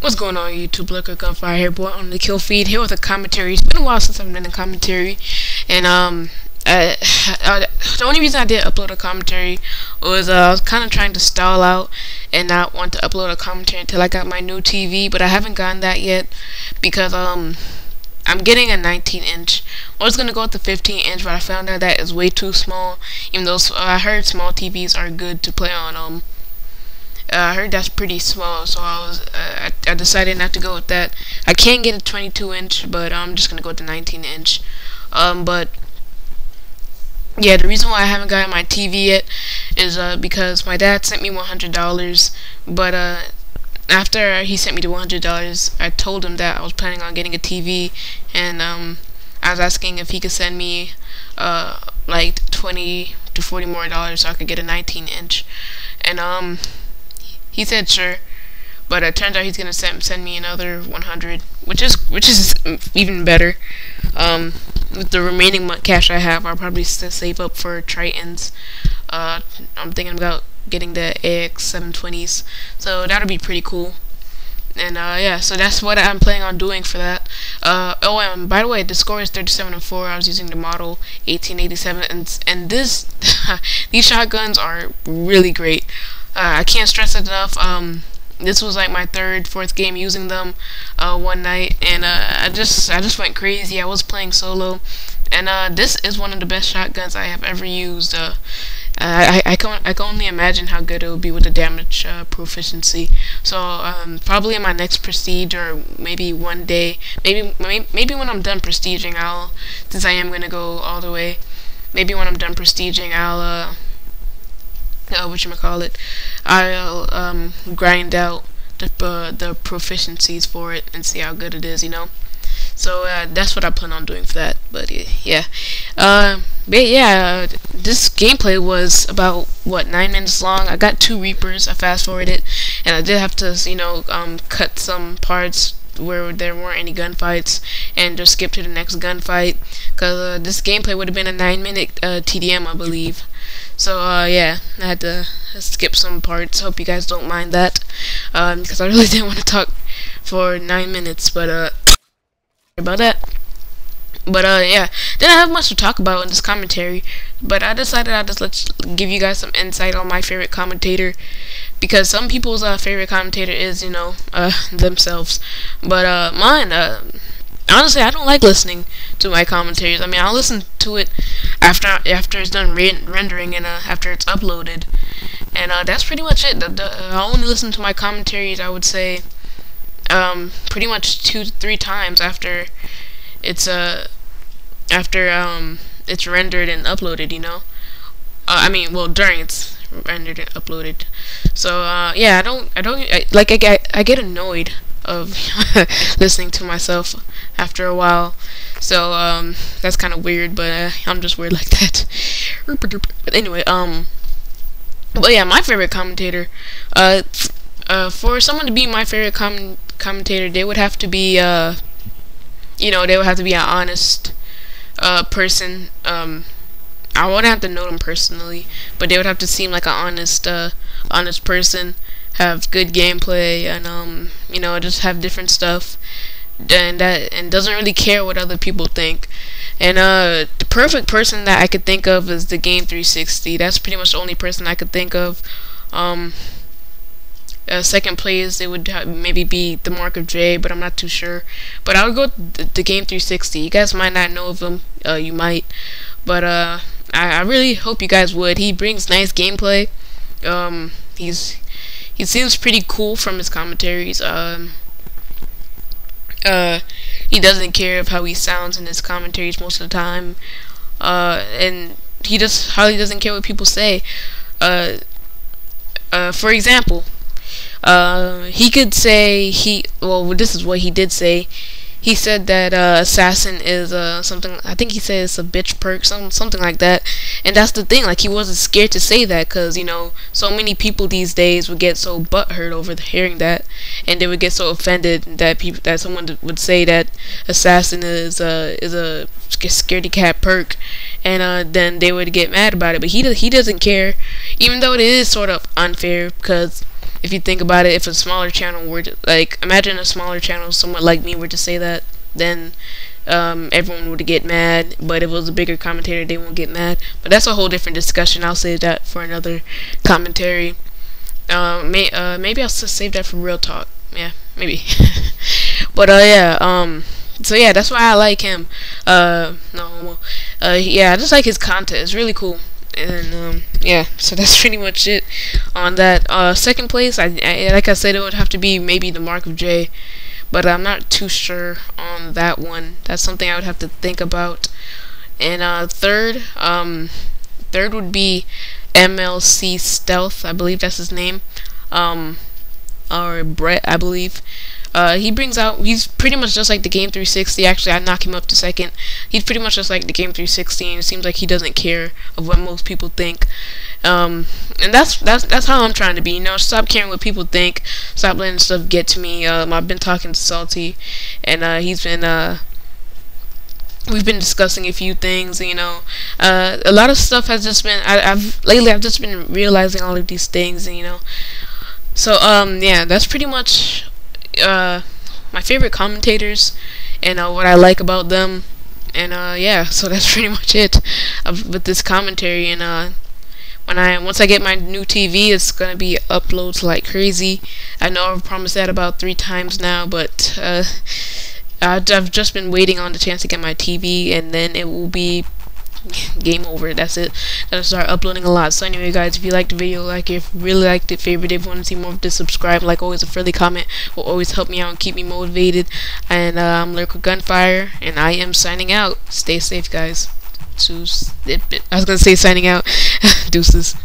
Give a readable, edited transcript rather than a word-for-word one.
What's going on YouTube? LyricalGunFire here, boy, on the kill feed, here with a commentary. It's been a while since I've done a commentary, and the only reason I did upload a commentary was I was kind of trying to stall out and not want to upload a commentary until I got my new TV, but I haven't gotten that yet because I'm getting a 19-inch. I was gonna go with the 15-inch, but I found out that is way too small. Even though I heard small TVs are good to play on. I heard that's pretty small, so I decided not to go with that. I can get a 22-inch, but I'm just gonna go with the 19-inch. But yeah, the reason why I haven't gotten my TV yet is because my dad sent me $100, but after he sent me the $100, I told him that I was planning on getting a TV, and I was asking if he could send me like $20 to $40 more so I could get a 19-inch, and he said sure, but it turns out he's gonna send me another 100, which is even better. With the remaining cash I have, I'll probably save up for Tritons. I'm thinking about getting the AX720s, so that'll be pretty cool. And yeah, so that's what I'm planning on doing for that. Oh, and by the way, the score is 37-4. I was using the model 1887, and this these shotguns are really great. I can't stress it enough. This was like my fourth game using them one night, and I just went crazy. I was playing solo, and this is one of the best shotguns I have ever used. I can only imagine how good it would be with the damage proficiency. So probably in my next prestige, or maybe one day, maybe when I'm done prestiging, since I am gonna go all the way, maybe when I'm done prestiging, I'll I'll grind out the proficiencies for it and see how good it is, you know. So that's what I plan on doing for that. But yeah, this gameplay was about 9 minutes long. I got 2 Reapers. I fast forwarded, and I did have to, you know, cut some parts where there weren't any gunfights and just skip to the next gunfight, because this gameplay would have been a 9-minute TDM, I believe. So yeah, I had to skip some parts. Hope you guys don't mind that, because I really didn't want to talk for 9 minutes, but sorry about that. But yeah, didn't have much to talk about in this commentary, but I decided I'd just give you guys some insight on my favorite commentator, because some people's favorite commentator is, you know, themselves, but mine, honestly, I don't like listening to my commentaries. I mean, I'll listen to it after it's done rendering and after it's uploaded, and that's pretty much it. I only listen to my commentaries, I would say, pretty much 2 to 3 times after it's rendered and uploaded, you know. I mean, well, during it's rendered and uploaded. So yeah, I get annoyed of listening to myself after a while. So that's kind of weird, but I'm just weird like that. But anyway, but yeah, my favorite commentator, for someone to be my favorite commentator, they would have to be you know, they would have to be an honest person. I wouldn't have to know them personally, but they would have to seem like an honest person, have good gameplay, and you know, just have different stuff, and doesn't really care what other people think. And the perfect person that I could think of is the Game 360. That's pretty much the only person I could think of. Second place, it would maybe be the Mark of J, but I'm not too sure. But I would go with the Game 360. You guys might not know of him, you might, but I really hope you guys would. He brings nice gameplay. He seems pretty cool from his commentaries. He doesn't care of how he sounds in his commentaries most of the time, and he just hardly doesn't care what people say. For example, he could say, well, this is what he did say. he said that assassin is something. I think he said it's a bitch perk, something like that. And that's the thing. Like he wasn't scared to say that because so many people these days would get so butthurt over hearing that, and they would get so offended that someone would say that assassin is a scaredy cat perk, and then they would get mad about it. But he doesn't care, even though it is sort of unfair because. If you think about it, if a smaller channel were to, like, imagine a smaller channel, someone like me were to say that, then everyone would get mad. But if it was a bigger commentator, they won't get mad. But that's a whole different discussion. I'll save that for another commentary. Maybe I'll save that for real talk. Yeah, maybe. But yeah. So yeah, that's why I like him. Yeah, I just like his content. It's really cool. And yeah, so that's pretty much it on that. Second place, I like I said, it would have to be maybe the Mark of J, but I'm not too sure on that one. That's something I would have to think about. And third would be MLC Stealth. I believe that's his name. Or Brett, I believe. He's pretty much just like the Game 360. Actually, I knock him up to second. He's pretty much just like the Game 360, and it seems like he doesn't care of what most people think. And that's how I'm trying to be. Stop caring what people think. Stop letting stuff get to me. I've been talking to Salty, and we've been discussing a few things. A lot of stuff has just been. Lately I've just been realizing all of these things. So yeah, that's pretty much my favorite commentators and what I like about them. And yeah, so that's pretty much it with this commentary. And once I get my new TV, it's gonna be uploads like crazy. I know I've promised that about 3 times now, but I've just been waiting on the chance to get my TV, and then it will be game over. That's it. Gotta start uploading a lot. So anyway, guys, if you liked the video, like it. If you really liked it, favorite. If you want to see more of this, subscribe. Like always, a friendly comment will always help me out and keep me motivated. And I'm LyricalGunFire, and I am signing out. Stay safe, guys. I was gonna say signing out. Deuces.